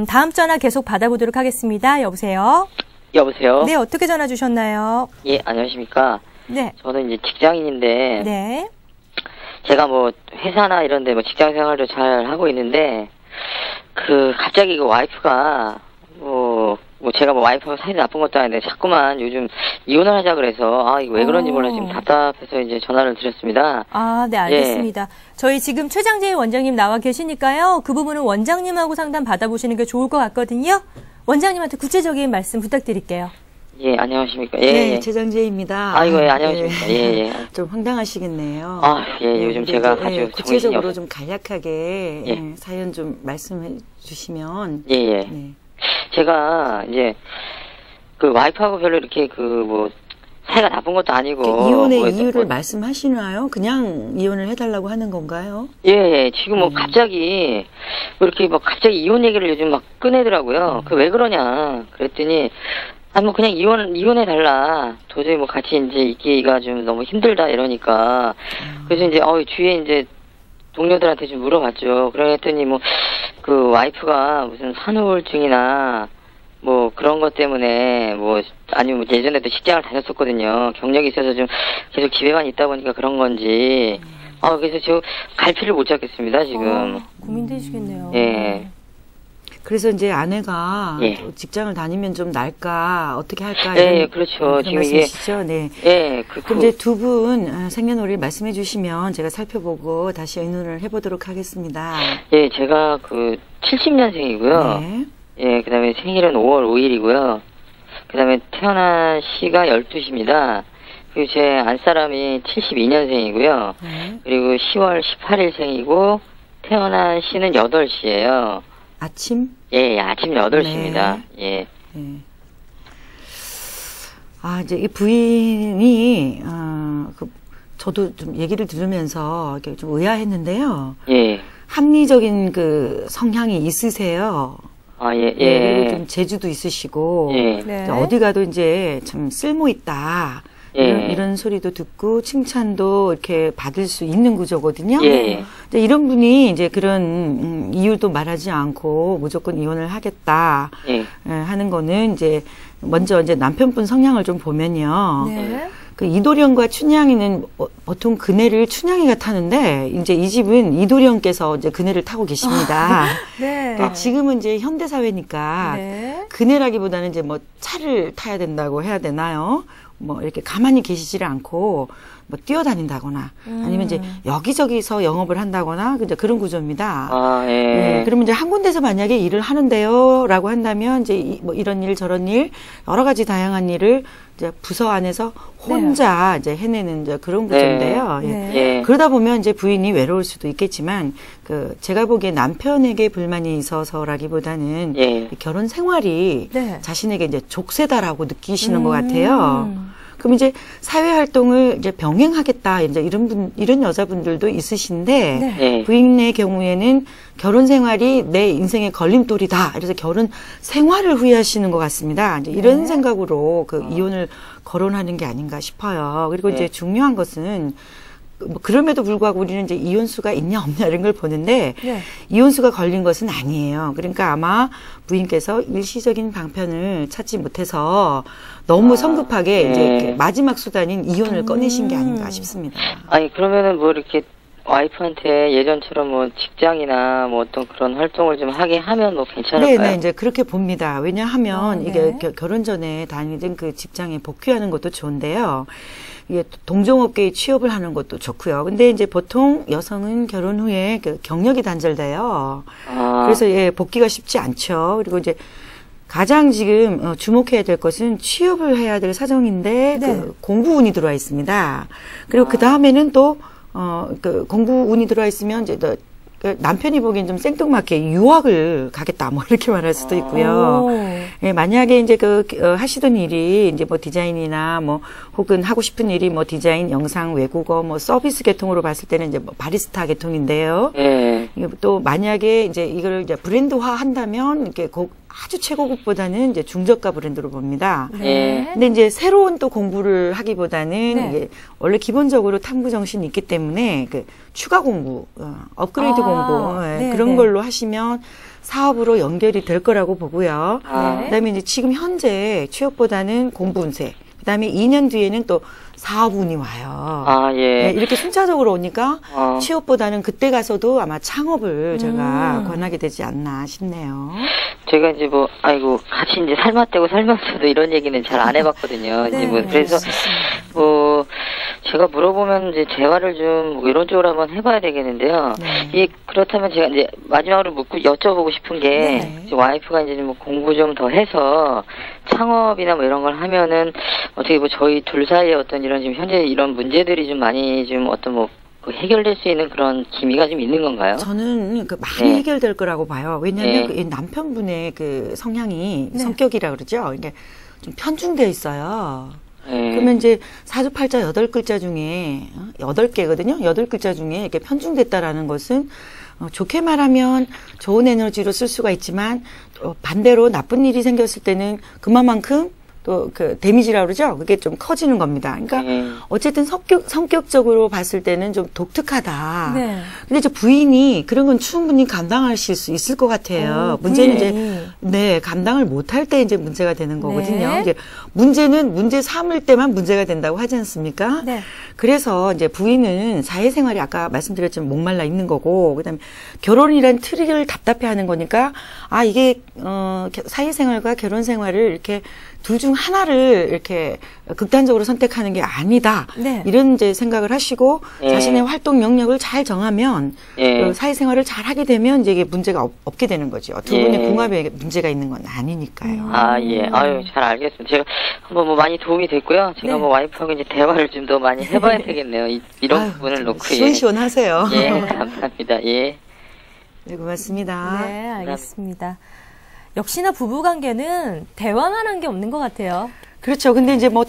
다음 전화 계속 받아보도록 하겠습니다. 여보세요? 여보세요? 네, 어떻게 전화 주셨나요? 예, 안녕하십니까? 네. 저는 이제 직장인인데, 네. 제가 뭐 회사나 이런 데 뭐 직장 생활도 잘 하고 있는데, 갑자기 와이프가, 제가 뭐 와이프하고 사이 나쁜 것도 아닌데, 자꾸만 요즘 이혼을 하자 그래서, 이거 왜 그런지 몰라 지금 답답해서 이제 전화를 드렸습니다. 네, 알겠습니다. 예. 저희 지금 최장재희 원장님 나와 계시니까요. 그 부분은 원장님하고 상담 받아보시는 게 좋을 것 같거든요. 원장님한테 구체적인 말씀 부탁드릴게요. 예, 안녕하십니까. 네, 최장재희입니다. 아이고, 예, 안녕하십니까. 예. 좀 황당하시겠네요. 요즘 제가 아주 구체적으로 좀 간략하게 사연 좀 말씀해 주시면. 예. 네. 제가 이제 와이프하고 별로 이렇게 사이가 나쁜 것도 아니고. 이혼의 이유를 말씀하시나요? 그냥 이혼을 해달라고 하는 건가요? 예. 지금 갑자기 갑자기 이혼 얘기를 요즘 막 꺼내더라고요. 왜 그러냐 그랬더니 그냥 이혼해달라. 도저히 같이 이제 있기가 좀 너무 힘들다 이러니까. 그래서 이제, 주위에 이제 동료들한테 좀 물어봤죠. 그랬더니 와이프가 무슨 산후우울증이나 그런 것 때문에 아니면 예전에도 직장을 다녔었거든요. 경력이 있어서 좀 계속 집에만 있다 보니까 그런 건지. 그래서 저 갈피를 못 잡겠습니다, 지금. 고민되시겠네요. 예. 그래서 이제 아내가 직장을 다니면 좀 나을까 어떻게 할까 예, 그렇죠. 지금 이게 네. 예, 그럼 이제 두 분 생년월일 말씀해 주시면 제가 살펴보고 다시 의논을 해보도록 하겠습니다. 예, 제가 70년생이고요. 네. 예, 그다음에 생일은 5월 5일이고요. 그다음에 태어난 시가 12시입니다. 그리고 제 안사람이 72년생이고요. 네. 그리고 10월 18일생이고 태어난 시는 8시예요. 아침? 예, 아침 8시입니다. 네. 예. 네. 이제 이 부인이, 저도 좀 얘기를 들으면서 이렇게 좀 의아했는데요. 예. 합리적인 성향이 있으세요. 예. 그리고 좀 재주도 있으시고. 예. 네. 어디 가도 이제 참 쓸모 있다. 이런 소리도 듣고 칭찬도 이렇게 받을 수 있는 구조거든요. 예. 이런 분이 이제 그런 이유도 말하지 않고 무조건 이혼을 하겠다 하는 거는 이제 먼저 이제 남편분 성향을 좀 보면요. 네. 이도령과 춘향이는 보통 그네를 춘향이가 타는데 이제 이 집은 이도령께서 이제 그네를 타고 계십니다. 네. 그러니까 지금은 이제 현대 사회니까 그네라기보다는 이제 차를 타야 된다고 해야 되나요? 이렇게 가만히 계시지를 않고 뛰어다닌다거나 아니면 이제 여기저기서 영업을 한다거나 이제 그런 구조입니다. 예. 그러면 이제 한 군데서 만약에 일을 하는데요라고 한다면 이제 이런 일 저런 일 여러 가지 다양한 일을 이제 부서 안에서 혼자 이제 해내는 이제 그런 구조인데요. 네. 그러다 보면 이제 부인이 외로울 수도 있겠지만 제가 보기에 남편에게 불만이 있어서라기보다는 결혼 생활이 자신에게 이제 족쇄다라고 느끼시는 것 같아요. 그럼 이제 사회 활동을 이제 병행하겠다 이제 이런 여자분들도 있으신데 부인의 경우에는 결혼 생활이 내 인생의 걸림돌이다. 그래서 결혼 생활을 후회하시는 것 같습니다. 이제 이런 생각으로 이혼을 거론하는 게 아닌가 싶어요. 그리고 이제 중요한 것은 그럼에도 불구하고 우리는 이제 이혼수가 있냐 없냐 이런 걸 보는데 이혼수가 걸린 것은 아니에요. 그러니까 아마 부인께서 일시적인 방편을 찾지 못해서 너무 성급하게 이제 마지막 수단인 이혼을 꺼내신 게 아닌가 싶습니다. 그러면은 이렇게 와이프한테 예전처럼 직장이나 어떤 그런 활동을 좀 하게 하면 괜찮을까요? 네, 이제 그렇게 봅니다. 왜냐하면 이게 결혼 전에 다니던 그 직장에 복귀하는 것도 좋은데요. 이게 동종업계에 취업을 하는 것도 좋고요. 근데 이제 보통 여성은 결혼 후에 경력이 단절돼요. 그래서 복귀가 쉽지 않죠. 그리고 이제 가장 지금 주목해야 될 것은 취업을 해야 될 사정인데 공부운이 들어와 있습니다. 그리고 그 다음에는 또 공부운이 들어와 있으면 이제 남편이 보기엔 좀 생뚱맞게 유학을 가겠다, 이렇게 말할 수도 있고요. 만약에 이제 하시던 일이 이제 디자인이나 혹은 하고 싶은 일이 디자인, 영상, 외국어, 서비스 계통으로 봤을 때는 이제 바리스타 계통인데요. 또 만약에 이제 이걸 이제 브랜드화 한다면 이렇게 아주 최고급보다는 이제 중저가 브랜드로 봅니다. 근데 이제 새로운 또 공부를 하기보다는 이게 원래 기본적으로 탐구 정신이 있기 때문에 추가 공부, 업그레이드 공부 그런 걸로 하시면 사업으로 연결이 될 거라고 보고요. 아. 그다음에 이제 지금 현재 취업보다는 공부 운세. 그다음에 2년 뒤에는 또 사업운이 와요. 아, 예. 네, 이렇게 순차적으로 오니까 어. 취업보다는 그때 가서도 아마 창업을 제가 권하게 되지 않나 싶네요. 제가 이제 뭐, 아이고, 같이 이제 삶았다고 살면서도 이런 얘기는 잘 안 해봤거든요. 이제 뭐, 그래서, 뭐, 제가 물어보면 이제 대화를 좀뭐 이런 쪽으로 한번 해봐야 되겠는데요. 예, 그렇다면 제가 이제 마지막으로 여쭤보고 싶은 게, 이제 와이프가 이제 뭐 공부 좀 더 해서 창업이나 뭐 이런 걸 하면은 어떻게 뭐 저희 둘 사이에 어떤 이런 지금 현재 이런 문제들이 좀 많이 좀 어떤 뭐 그 해결될 수 있는 그런 기미가 좀 있는 건가요? 저는 그 많이 네. 해결될 거라고 봐요. 왜냐하면 네. 그 남편분의 그 성향이 성격이라 그러죠. 이게 좀 편중되어 있어요. 네. 그러면 이제 사주팔자 8글자 중에 8개거든요. 8글자 중에 이렇게 편중됐다라는 것은 좋게 말하면 좋은 에너지로 쓸 수가 있지만 반대로 나쁜 일이 생겼을 때는 그만큼 또 그 데미지라고 그러죠. 그게 좀 커지는 겁니다. 그러니까 어쨌든 성격적으로 봤을 때는 좀 독특하다. 네. 근데 이제 부인이 그런 건 충분히 감당하실 수 있을 것 같아요. 문제는 이제 네, 감당을 못할 때 이제 문제가 되는 거거든요. 네. 이제 문제는 문제 삼을 때만 문제가 된다고 하지 않습니까? 네. 그래서 이제 부인은 사회생활이 아까 말씀드렸지만 목말라 있는 거고, 그다음에 결혼이란 트리를 답답해하는 거니까 아 이게 사회생활과 결혼생활을 이렇게 둘 중 하나를 이렇게 극단적으로 선택하는 게 아니다. 네. 이런 이제 생각을 하시고 자신의 활동 영역을 잘 정하면 그 사회생활을 잘 하게 되면 이제 이게 문제가 없게 되는 거죠. 두 분의 궁합에 문제가 있는 건 아니니까요. 아, 예. 아유, 잘 알겠습니다. 제가 한번 뭐 많이 도움이 됐고요. 제가 뭐 와이프하고 이제 대화를 좀 더 많이 해봐야 되겠네요. 이런 아유, 부분을 놓고. 시원시원하세요. 예, 감사합니다. 예. 네, 고맙습니다. 네, 알겠습니다. 역시나 부부관계는 대화만 한 게 없는 것 같아요. 그렇죠. 근데 이제 뭐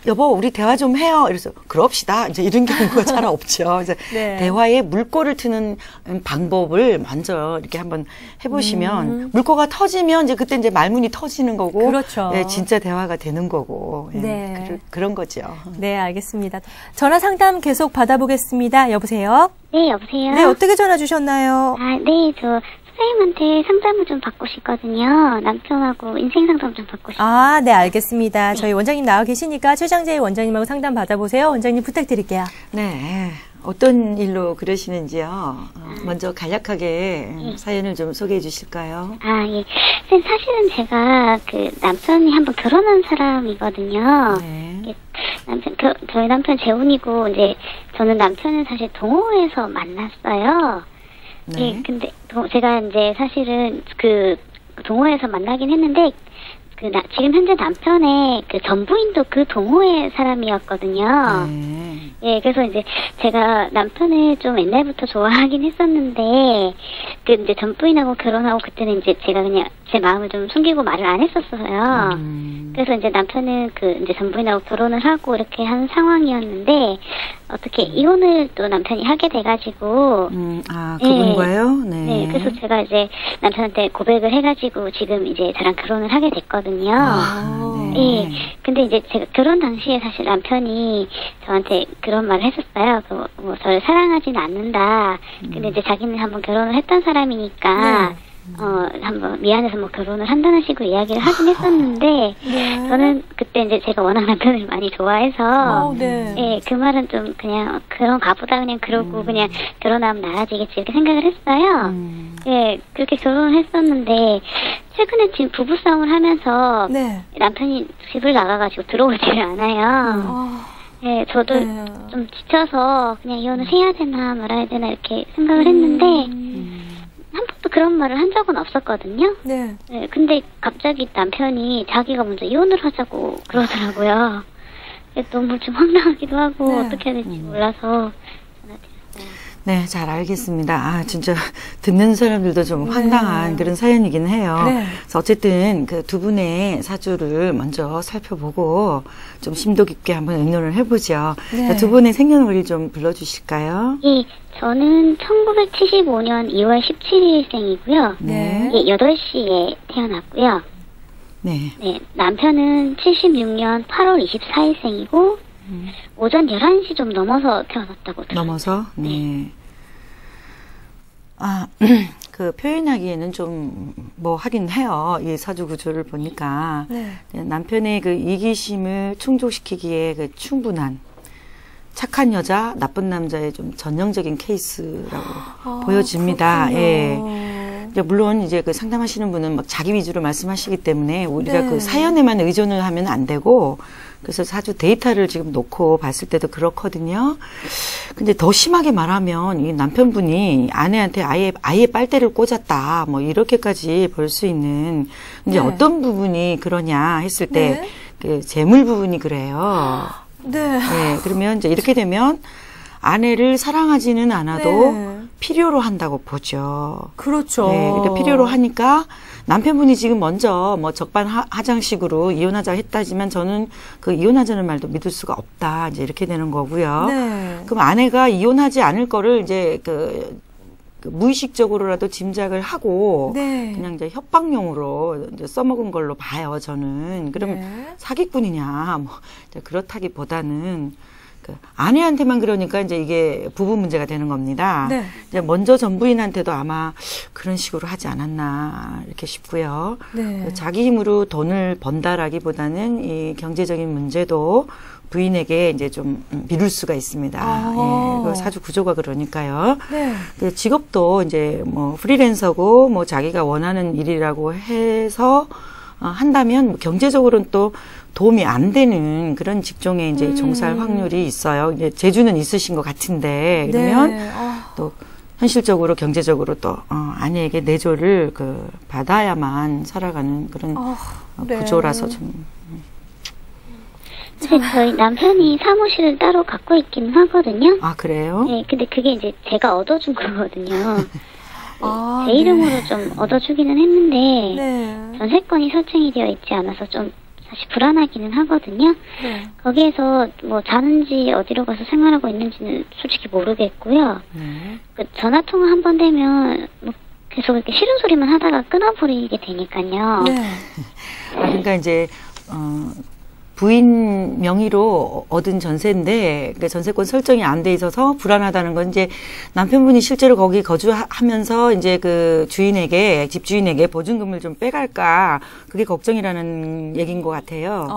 여보, 우리 대화 좀 해요. 이래서, 그럽시다. 이제 이런 경우가 잘 없죠. 그래서 네. 대화에 물꼬를 트는 방법을 먼저 이렇게 한번 해보시면, 물꼬가 터지면 이제 그때 이제 말문이 터지는 거고, 그렇죠. 네, 진짜 대화가 되는 거고, 예, 네. 그런 거죠. 네, 알겠습니다. 전화 상담 계속 받아보겠습니다. 여보세요? 네, 여보세요? 네, 어떻게 전화 주셨나요? 아, 네, 저 선생님한테 상담을 좀 받고 싶거든요. 남편하고 인생 상담 좀 받고 싶어요. 아, 네, 알겠습니다. 저희 원장님 나와 계시니까 최장재희 원장님하고 상담 받아보세요. 원장님 부탁드릴게요. 네. 어떤 일로 그러시는지요? 먼저 간략하게 사연을 좀 소개해 주실까요? 아, 예. 선생님, 사실은 제가 그 남편이 한번 결혼한 사람이거든요. 네. 이게 저희 남편 재혼이고, 이제 저는 남편을 사실 동호회에서 만났어요. 네. 예, 근데 제가 이제 사실은 그 동호회에서 만나긴 했는데 지금 현재 남편의 그 전부인도 그 동호회 사람이었거든요. 네. 예, 그래서 이제 제가 남편을 좀 옛날부터 좋아하긴 했었는데 그 이제 전부인하고 결혼하고 그때는 이제 제가 그냥 제 마음을 좀 숨기고 말을 안 했었어요. 그래서 이제 남편은 그 이제 전부인하고 결혼을 하고 이렇게 한 상황이었는데 어떻게 이혼을 또 남편이 하게 돼가지고 그분과요? 네. 네, 그래서 제가 이제 남편한테 고백을 해가지고 지금 이제 저랑 결혼을 하게 됐거든요. 네. 예. 근데 이제 제가 결혼 당시에 사실 남편이 저한테 그런 말을 했었어요. 뭐 저를 사랑하지는 않는다. 근데 이제 자기는 한번 결혼을 했던 사람이니까 한번 미안해서 뭐 결혼을 한다는 식으로 이야기를 하긴 했었는데 저는 그때 이제 제가 워낙 남편을 많이 좋아해서 네. 예, 그 말은 좀 그냥 그런가 보다 그냥 그러고 그냥 결혼하면 나아지겠지 이렇게 생각을 했어요. 예, 그렇게 결혼을 했었는데 최근에 지금 부부싸움을 하면서 네. 남편이 집을 나가가지고 들어오지를 않아요. 예, 저도 네. 좀 지쳐서 그냥 이혼을 해야 되나 말아야 되나 이렇게 생각을 했는데 한 번도 그런 말을 한 적은 없었거든요. 네. 네, 근데 갑자기 남편이 자기가 먼저 이혼을 하자고 그러더라고요. 너무 좀 황당하기도 하고 네. 어떻게 해야 될지 몰라서 네, 잘 알겠습니다. 아, 진짜 듣는 사람들도 좀 황당한 그런 사연이긴 해요. 네. 그래서 어쨌든 그 두 분의 사주를 먼저 살펴보고 좀 심도 깊게 한번 의논을 해보죠. 네. 두 분의 생년월일 좀 불러주실까요? 예, 저는 1975년 2월 17일생이고요. 네. 예, 8시에 태어났고요. 네. 네, 남편은 76년 8월 24일생이고 오전 11시 좀 넘어서 태어났다고 들었어요. 넘어서? 네. 아, 그 표현하기에는 좀 뭐 하긴 해요. 이 사주 구조를 보니까 네. 남편의 그 이기심을 충족시키기에 그 충분한 착한 여자, 나쁜 남자의 좀 전형적인 케이스라고 보여집니다. 그렇군요. 예. 이제 물론 이제 그 상담하시는 분은 막 자기 위주로 말씀하시기 때문에 우리가 네. 그 사연에만 의존을 하면 안 되고 그래서 사주 데이터를 지금 놓고 봤을 때도 그렇거든요. 근데 더 심하게 말하면 이 남편분이 아내한테 아예 빨대를 꽂았다. 뭐 이렇게까지 볼 수 있는 이제 네. 어떤 부분이 그러냐 했을 때 네. 그 재물 부분이 그래요. 네. 네, 그러면 이제 이렇게 되면 아내를 사랑하지는 않아도 네. 필요로 한다고 보죠. 그렇죠. 네, 그러니까 필요로 하니까 남편분이 지금 먼저 뭐 적반하장식으로 이혼하자 했다지만 저는 그 이혼하자는 말도 믿을 수가 없다. 이제 이렇게 되는 거고요. 네. 그럼 아내가 이혼하지 않을 거를 이제 그 무의식적으로라도 짐작을 하고 네. 그냥 이제 협박용으로 이제 써먹은 걸로 봐요. 저는 그러면 네. 사기꾼이냐 뭐 이제 그렇다기보다는 그 아내한테만 그러니까 이제 이게 부부 문제가 되는 겁니다. 네. 이제 먼저 전부인한테도 아마 그런 식으로 하지 않았나 이렇게 싶고요. 네. 자기 힘으로 돈을 번다라기보다는 이 경제적인 문제도 부인에게 이제 좀 미룰 수가 있습니다. 아. 예, 그 사주 구조가 그러니까요. 네. 그 직업도 이제 뭐 프리랜서고 뭐 자기가 원하는 일이라고 해서 한다면 경제적으로는 또 도움이 안 되는 그런 직종에 이제 종사할 확률이 있어요. 이제 재주는 있으신 것 같은데 그러면 네. 또 현실적으로 경제적으로 또 아내에게 내조를 그 받아야만 살아가는 그런 네. 구조라서 좀. 근데 저희 남편이 사무실을 따로 갖고 있기는 하거든요. 아 그래요? 네, 근데 그게 이제 제가 얻어준 거거든요. 아, 제 이름으로 좀 얻어주기는 했는데 네. 전세권이 설정이 되어 있지 않아서 좀 사실 불안하기는 하거든요. 네. 거기에서 뭐 자는지 어디로 가서 생활하고 있는지는 솔직히 모르겠고요. 네. 그 전화 통화 한 번 되면 뭐 계속 이렇게 싫은 소리만 하다가 끊어버리게 되니까요. 네. 그러니까 이제 부인 명의로 얻은 전세인데 그 전세권 설정이 안 돼 있어서 불안하다는 건 이제 남편분이 실제로 거기 거주하면서 이제 그 주인에게 집주인에게 보증금을 좀 빼갈까 그게 걱정이라는 얘기인 것 같아요.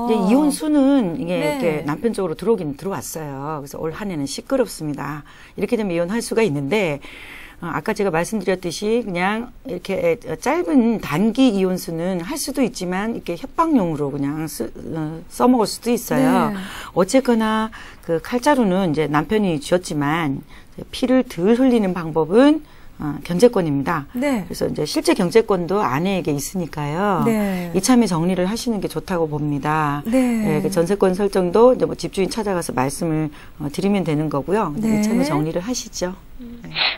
이제 이혼 수는 이게 네. 이렇게 남편 쪽으로 들어오긴 들어왔어요. 그래서 올 한 해는 시끄럽습니다. 이렇게 되면 이혼할 수가 있는데. 아까 제가 말씀드렸듯이 그냥 이렇게 짧은 단기 이혼수는 할 수도 있지만 이렇게 협박용으로 그냥 써먹을 수도 있어요. 네. 어쨌거나 그 칼자루는 이제 남편이 쥐었지만 피를 덜 흘리는 방법은 경제권입니다. 네. 그래서 이제 실제 경제권도 아내에게 있으니까요. 네. 이참에 정리를 하시는 게 좋다고 봅니다. 네. 그 전세권 설정도 이제 뭐 집주인 찾아가서 말씀을 드리면 되는 거고요. 네. 이참에 정리를 하시죠.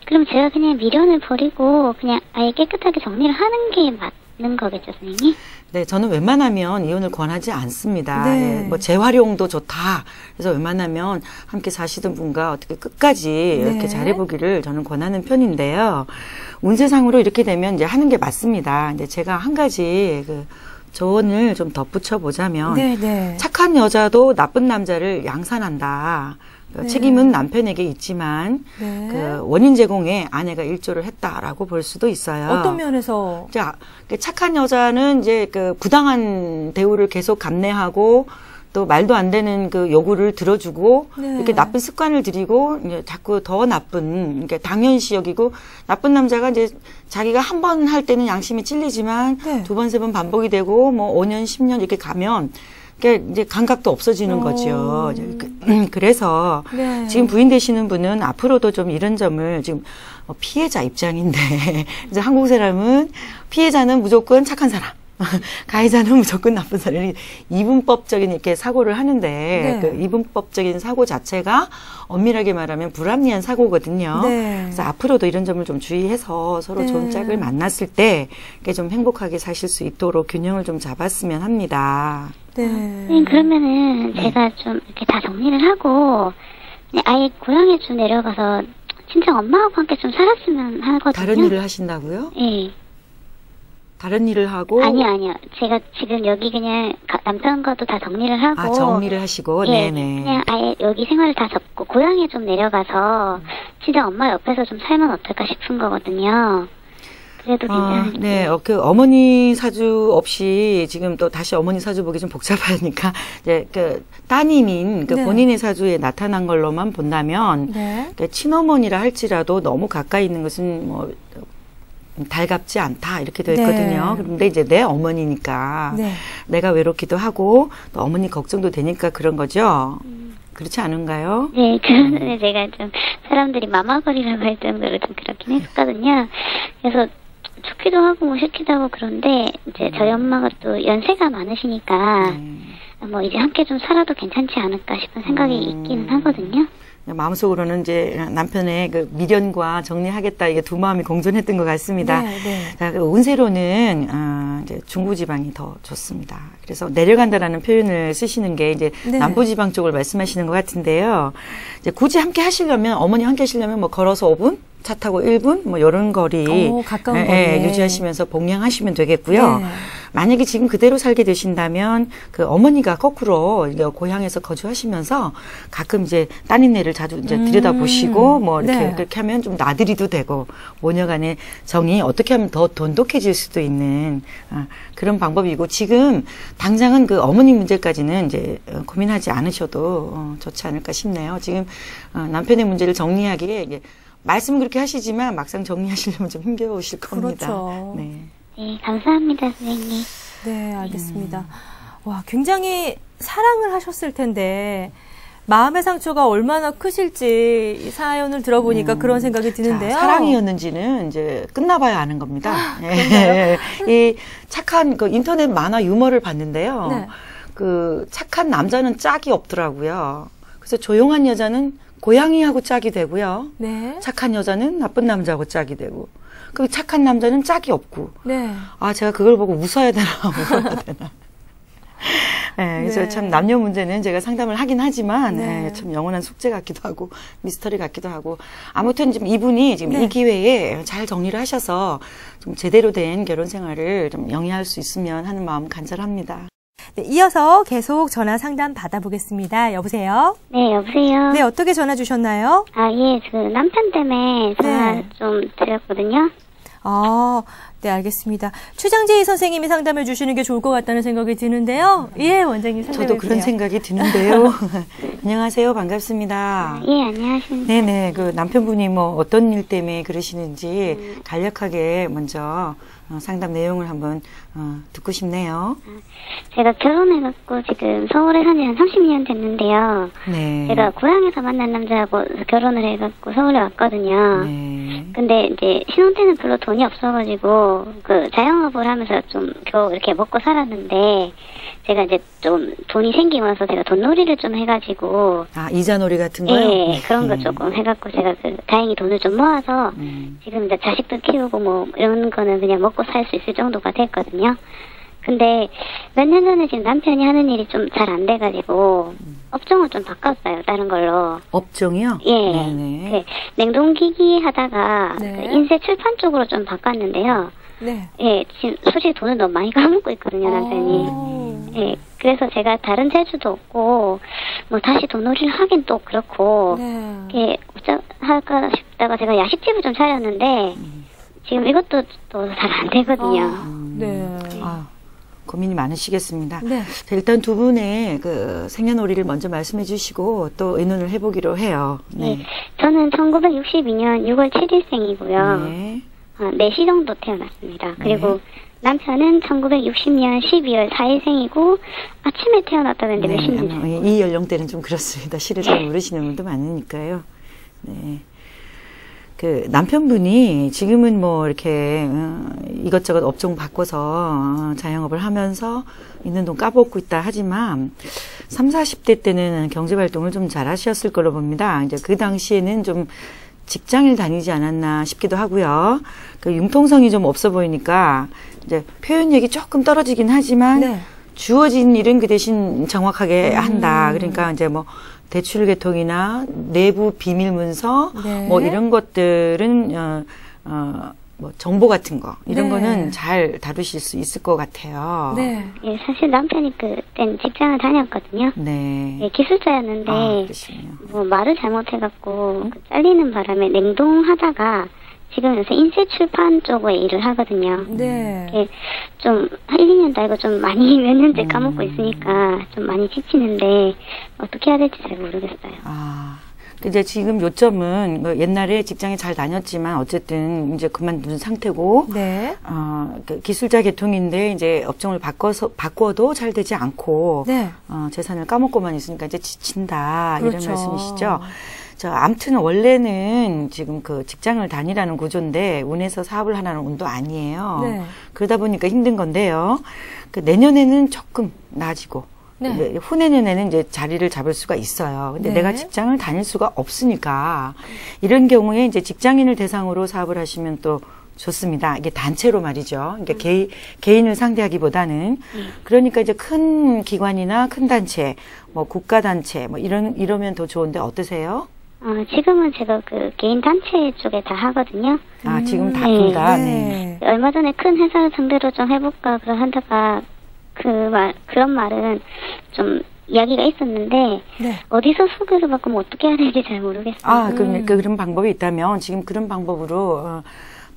그럼 제가 그냥 미련을 버리고 그냥 아예 깨끗하게 정리를 하는 게 맞는 거겠죠, 선생님? 네, 저는 웬만하면 이혼을 권하지 않습니다. 네. 네, 뭐 재활용도 좋다. 그래서 웬만하면 함께 사시던 분과 어떻게 끝까지 이렇게 네. 잘해보기를 저는 권하는 편인데요. 운세상으로 이렇게 되면 이제 하는 게 맞습니다. 근데 제가 한 가지 그 조언을 좀 덧붙여 보자면 네, 네. 착한 여자도 나쁜 남자를 양산한다. 네. 책임은 남편에게 있지만 네. 그 원인 제공에 아내가 일조를 했다라고 볼 수도 있어요. 어떤 면에서? 자, 착한 여자는 이제 그 부당한 대우를 계속 감내하고 또 말도 안 되는 그 요구를 들어주고 네. 이렇게 나쁜 습관을 들이고 이제 자꾸 더 나쁜 그러니까 당연시 여기고 나쁜 남자가 이제 자기가 한 번 할 때는 양심이 찔리지만 네. 두 번, 세 번 반복이 되고 뭐 5년, 10년 이렇게 가면 그러니까 이제 감각도 없어지는 거죠. 그래서 네. 지금 부인 되시는 분은 앞으로도 좀 이런 점을 지금 피해자 입장인데 이제 한국 사람은 피해자는 무조건 착한 사람. 가해자는 무조건 나쁜 사람. 이분법적인 이렇게 사고를 하는데 네. 그 이분법적인 사고 자체가 엄밀하게 말하면 불합리한 사고거든요. 네. 그래서 앞으로도 이런 점을 좀 주의해서 서로 네. 좋은 짝을 만났을 때 이렇게 좀 행복하게 사실 수 있도록 균형을 좀 잡았으면 합니다. 네. 선생님, 그러면은 제가 좀 이렇게 다 정리를 하고 그냥 아예 고향에 좀 내려가서 친정 엄마하고 함께 좀 살았으면 하거든요. 다른 일을 하신다고요? 예. 다른 일을 하고 아니요. 제가 지금 여기 그냥 남편과도 다 정리를 하고. 정리를 하시고 예, 네네. 그냥 아예 여기 생활을 다 접고 고향에 좀 내려가서 친정 엄마 옆에서 좀 살면 어떨까 싶은 거거든요. 그래도 괜찮은지. 네, 그 어머니 사주 없이 지금 또 다시 어머니 사주 보기 좀 복잡하니까 이제 그 따님인 그 네. 본인의 사주에 나타난 걸로만 본다면 네. 그 친어머니라 할지라도 너무 가까이 있는 것은 뭐 달갑지 않다 이렇게 되어 있거든요. 네. 그런데 이제 내 어머니니까 네. 내가 외롭기도 하고 또 어머니 걱정도 되니까 그런 거죠. 그렇지 않은가요? 네, 그런데 제가 좀 사람들이 마마거리라고 할 정도로 좀 그렇긴 했거든요. 그래서 좋기도 하고 뭐 싫기도 하고 그런데 이제 저희 엄마가 또 연세가 많으시니까 뭐 이제 함께 좀 살아도 괜찮지 않을까 싶은 생각이 있기는 하거든요. 마음속으로는 이제 남편의 그 미련과 정리하겠다 이게 두 마음이 공존했던 것 같습니다. 네, 네. 자, 그 운세로는 이제 중부지방이 더 좋습니다. 그래서 내려간다라는 표현을 쓰시는 게 이제 네. 남부지방 쪽을 말씀하시는 것 같은데요. 이제 굳이 함께 하시려면 어머니 함께 하시려면 뭐 걸어서 5분, 차 타고 1분 뭐 이런 거리 가까운 거리에 유지하시면서 봉양하시면 되겠고요. 네. 만약에 지금 그대로 살게 되신다면 그 어머니가 거꾸로 이제 고향에서 거주하시면서 가끔 이제 따님네를 자주 이제 들여다보시고 뭐 이렇게 네. 그렇게 하면 좀 나들이도 되고 모녀 간의 정이 어떻게 하면 더 돈독해질 수도 있는 그런 방법이고 지금 당장은 그 어머니 문제까지는 이제 고민하지 않으셔도 좋지 않을까 싶네요. 지금 남편의 문제를 정리하기에 이제 말씀은 그렇게 하시지만 막상 정리하시려면 좀 힘겨우실 겁니다. 그렇죠. 네. 네, 감사합니다, 선생님. 네, 알겠습니다. 와, 굉장히 사랑을 하셨을 텐데 마음의 상처가 얼마나 크실지 이 사연을 들어보니까 그런 생각이 드는데요. 자, 사랑이었는지는 이제 끝나봐야 아는 겁니다. 이 착한 그 인터넷 만화 유머를 봤는데요. 네. 그 착한 남자는 짝이 없더라고요. 그래서 조용한 여자는 고양이하고 짝이 되고요. 네. 착한 여자는 나쁜 남자하고 짝이 되고. 그 착한 남자는 짝이 없고. 네. 아, 제가 그걸 보고 웃어야 되나, 울어야 되나. 네, 그래서 네. 참 남녀 문제는 제가 상담을 하긴 하지만 네. 네, 참 영원한 숙제 같기도 하고 미스터리 같기도 하고 아무튼 지금 이분이 지금 네. 이 기회에 잘 정리를 하셔서 좀 제대로 된 결혼 생활을 좀 영위할 수 있으면 하는 마음 간절합니다. 네, 이어서 계속 전화 상담 받아보겠습니다. 여보세요? 네, 여보세요? 네, 어떻게 전화 주셨나요? 아, 예, 그 남편 때문에 전화 네. 좀 드렸거든요. 네, 알겠습니다. 최장재희 선생님이 상담해 주시는 게 좋을 것 같다는 생각이 드는데요. 예, 원장님 상담해 저도 그런 주세요. 생각이 드는데요. 안녕하세요. 반갑습니다. 예, 안녕하십니까. 네네. 그 남편분이 뭐 어떤 일 때문에 그러시는지 간략하게 먼저 상담 내용을 한번 듣고 싶네요. 제가 결혼해갖고 지금 서울에 산 지 한 30년 됐는데요. 네. 제가 고향에서 만난 남자하고 결혼을 해갖고 서울에 왔거든요. 네. 근데 이제 신혼 때는 별로 돈이 없어가지고 그 자영업을 하면서 좀 겨우 이렇게 먹고 살았는데 제가 이제 좀 돈이 생기면서 제가 돈놀이를 좀 해가지고 아, 이자놀이 같은 거요? 예, 그런 거 조금 해갖고 제가 다행히 돈을 좀 모아서 지금 이제 자식도 키우고 뭐 이런 거는 그냥 먹고 살 수 있을 정도가 됐거든요. 근데 몇 년 전에 지금 남편이 하는 일이 좀 잘 안 돼가지고 업종을 좀 바꿨어요, 다른 걸로. 업종이요? 예. 네네. 그 냉동기기 하다가 네. 그 인쇄 출판 쪽으로 좀 바꿨는데요. 네. 예, 지금 솔직히 돈을 너무 많이 까먹고 있거든요, 남편이. 예, 그래서 제가 다른 재주도 없고, 뭐 다시 돈놀이를 하긴 또 그렇고, 네. 예, 어쩌 할까 싶다가 제가 야식집을 좀 차렸는데, 지금 이것도 또 잘 안 되거든요. 네. 고민이 많으시겠습니다. 네. 자, 일단 두 분의 그 생년월일을 먼저 말씀해 주시고 또 의논을 해보기로 해요. 네. 저는 1962년 6월 7일생이고요. 네. 4시 정도 태어났습니다. 그리고 남편은 1960년 12월 4일생이고 아침에 태어났다는데 몇십 년 전에. 이 연령대는 좀 그렇습니다. 시를 잘 모르시는 분도 많으니까요. 네. 그 남편분이 지금은 뭐 이렇게 이것저것 업종 바꿔서 자영업을 하면서 있는 돈 까먹고 있다 하지만 3, 40대 때는 경제활동을 좀 잘 하셨을 걸로 봅니다. 이제 그 당시에는 좀 직장을 다니지 않았나 싶기도 하고요. 그 융통성이 좀 없어 보이니까 이제 표현력이 조금 떨어지긴 하지만 네. 주어진 일은 그 대신 정확하게 한다. 그러니까 이제 뭐 대출 계통이나 내부 비밀 문서 네. 뭐 이런 것들은 뭐 정보 같은 거 이런 네. 거는 잘 다루실 수 있을 것 같아요. 네. 예, 사실 남편이 그땐 직장을 다녔거든요. 네. 예, 기술자였는데 그러시군요. 뭐 말을 잘못해갖고 그 잘리는 바람에 냉동하다가 지금 요새 인쇄 출판 쪽에 일을 하거든요. 네. 이게 좀 1, 2년 다 이거 좀 많이 몇 년째 까먹고 있으니까 좀 많이 지치는데 어떻게 해야 될지 잘 모르겠어요. 아. 이제 지금 요점은 뭐 옛날에 직장에 잘 다녔지만 어쨌든 이제 그만둔 상태고, 네. 그 기술자 계통인데 이제 업종을 바꿔도 잘 되지 않고, 네. 재산을 까먹고만 있으니까 이제 지친다. 그렇죠. 이런 말씀이시죠. 아무튼 원래는 지금 그 직장을 다니라는 구조인데 운에서 사업을 하라는 운도 아니에요. 네. 그러다 보니까 힘든 건데요. 그 내년에는 조금 나아지고, 네. 후내년에는 이제 자리를 잡을 수가 있어요. 근데 네. 내가 직장을 다닐 수가 없으니까 이런 경우에 이제 직장인을 대상으로 사업을 하시면 또 좋습니다. 이게 단체로 말이죠. 그러니까 개인을 상대하기보다는 그러니까 이제 큰 기관이나 큰 단체, 뭐 국가 단체, 뭐 이러면 더 좋은데 어떠세요? 지금은 제가 그 개인 단체 쪽에 다 하거든요. 아, 지금 다 둘다. 네. 네. 얼마 전에 큰 회사 상대로 좀 해볼까 하다가 그런 말은 좀 이야기가 있었는데 네. 어디서 소개를 받고 어떻게 해야 될지 잘 모르겠어요. 그런 방법이 있다면 지금 그런 방법으로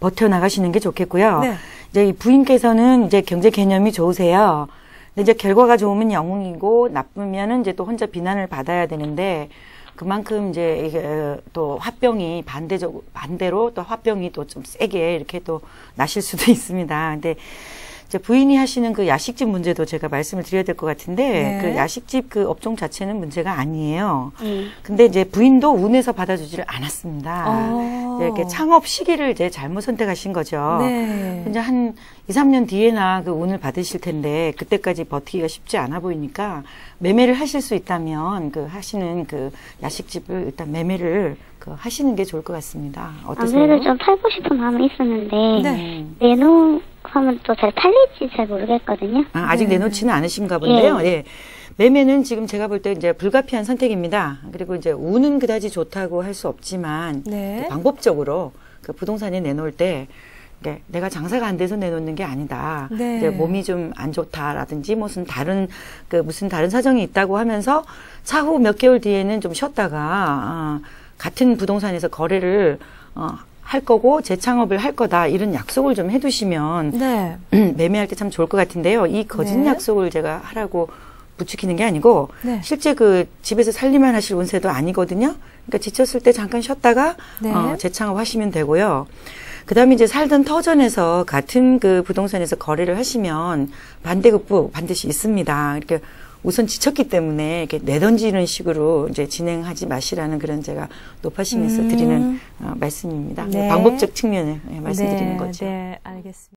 버텨나가시는 게 좋겠고요. 네. 이제 이 부인께서는 이제 경제 개념이 좋으세요. 근데 이제 결과가 좋으면 영웅이고 나쁘면은 이제 또 혼자 비난을 받아야 되는데 그만큼 이제 이게 또 화병이 반대로 또 화병이 또 좀 세게 이렇게 또 나실 수도 있습니다. 근데 이제 부인이 하시는 그 야식집 문제도 제가 말씀을 드려야 될 것 같은데 네. 그 야식집 그 업종 자체는 문제가 아니에요. 근데 이제 부인도 운에서 받아주지를 않았습니다. 이렇게 창업 시기를 이제 잘못 선택하신 거죠. 네. 이제 한 2, 3년 뒤에나 그 운을 받으실 텐데 그때까지 버티기가 쉽지 않아 보이니까 매매를 하실 수 있다면 그 하시는 그 야식집을 일단 매매를 그 하시는 게 좋을 것 같습니다. 어떠세요? 아무래도 좀 팔고 싶은 마음은 있었는데 네. 내놓으면 또 잘 팔릴지 잘 모르겠거든요. 아직 내놓지는 않으신가 본데요. 예. 매매는 지금 제가 볼 때 이제 불가피한 선택입니다. 그리고 이제 운은 그다지 좋다고 할 수 없지만 네. 방법적으로 그 부동산에 내놓을 때 내가 장사가 안 돼서 내놓는 게 아니다. 네. 이제 몸이 좀 안 좋다라든지 무슨 다른 사정이 있다고 하면서 차후 몇 개월 뒤에는 좀 쉬었다가 같은 부동산에서 거래를 할 거고 재창업을 할 거다 이런 약속을 좀 해두시면 네. 매매할 때 참 좋을 것 같은데요. 이 거짓 네. 약속을 제가 하라고 부추기는 게 아니고 네. 실제 그 집에서 살림만 하실 운세도 아니거든요. 그러니까 지쳤을 때 잠깐 쉬었다가 네. 재창업 하시면 되고요. 그다음에 이제 살던 터전에서 같은 그 부동산에서 거래를 하시면 반대급부 반드시 있습니다. 이렇게 우선 지쳤기 때문에 이렇게 내던지는 식으로 이제 진행하지 마시라는 그런 제가 높아심에서 드리는 말씀입니다. 네. 방법적 측면을 말씀드리는 네, 거죠. 네, 알겠습니다.